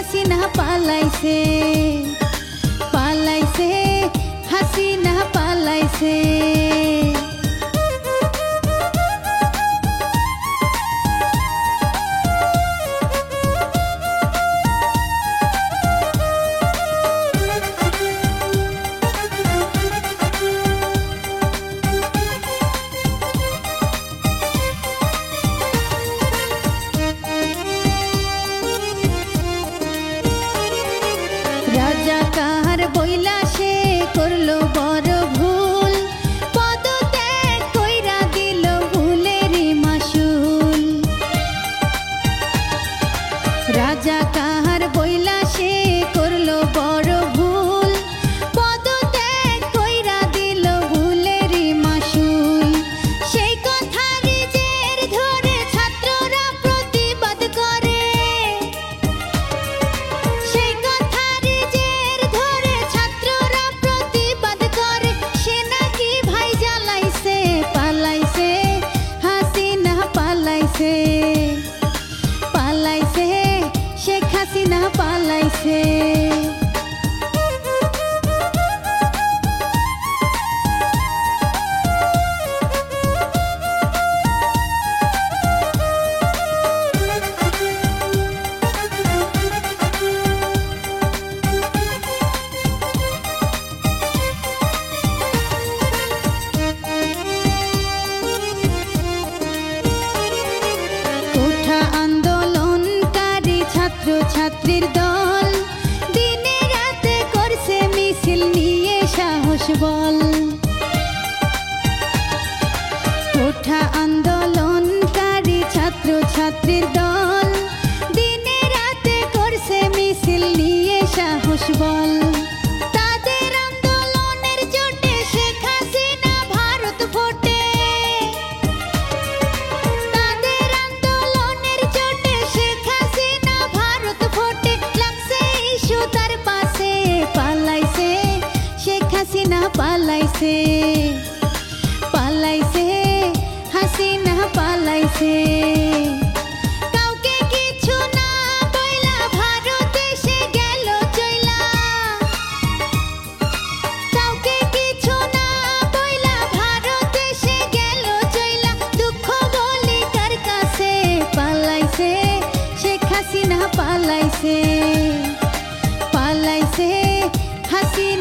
হাসিনা পালাইছে, পালাইছে, হাসিনা পালাইছে। রাজা কাহার বইলা সে করলো বড় ভুল, পদত্যাগ কইরা দিল ভুলেরই মাসুল। রাজা কাহার বইলা সে করলো বড় ভুল, পদত্যাগ কইরা দিল ভুলেরই মাসুল। সেই কথারই জের ধরে ছাত্ররা প্রতিবাদ করে, সেই কথারই জের ধরে ছাত্ররা প্রতিবাদ করে। সে নাকি ভাই জ্বালাইছে, পালাইছে, হাসিনা পালাইছে, পালাইছে, শেখ হাসিনা পালাইছে। কোঠা আন্দোলনকারী ছাত্র ছাত্রীর দল দিনে রাতে করছে মিছিল নিয়ে সাহস বল। কোঠা আন্দোলনকারী ছাত্র ছাত্রীর দল দিনে রাতে করছে মিছিল নিয়ে সাহস বল। তাদের আন্দোলনের জোটে শেখ হাসিনা ভারত ভোটে, তাদের আন্দোলনের জোটে শেখ হাসিনা ভারত ভোটে। লাগছে ইস্যু তার পাশে, পালাইছে, শেখ হাসিনা পালাইছে, পালাইছে, হাসিনা পালাইছে। কাউকে কিছু না বইলা ভারতে সে গেল চইলা, কাউকে কিছু না বইলা ভারতে সে গেল চইলা। দুঃখ বলি কার কাছে, পালাইছে, শেখ হাসিনা পালাইছে, পালাইছে, হাসিনা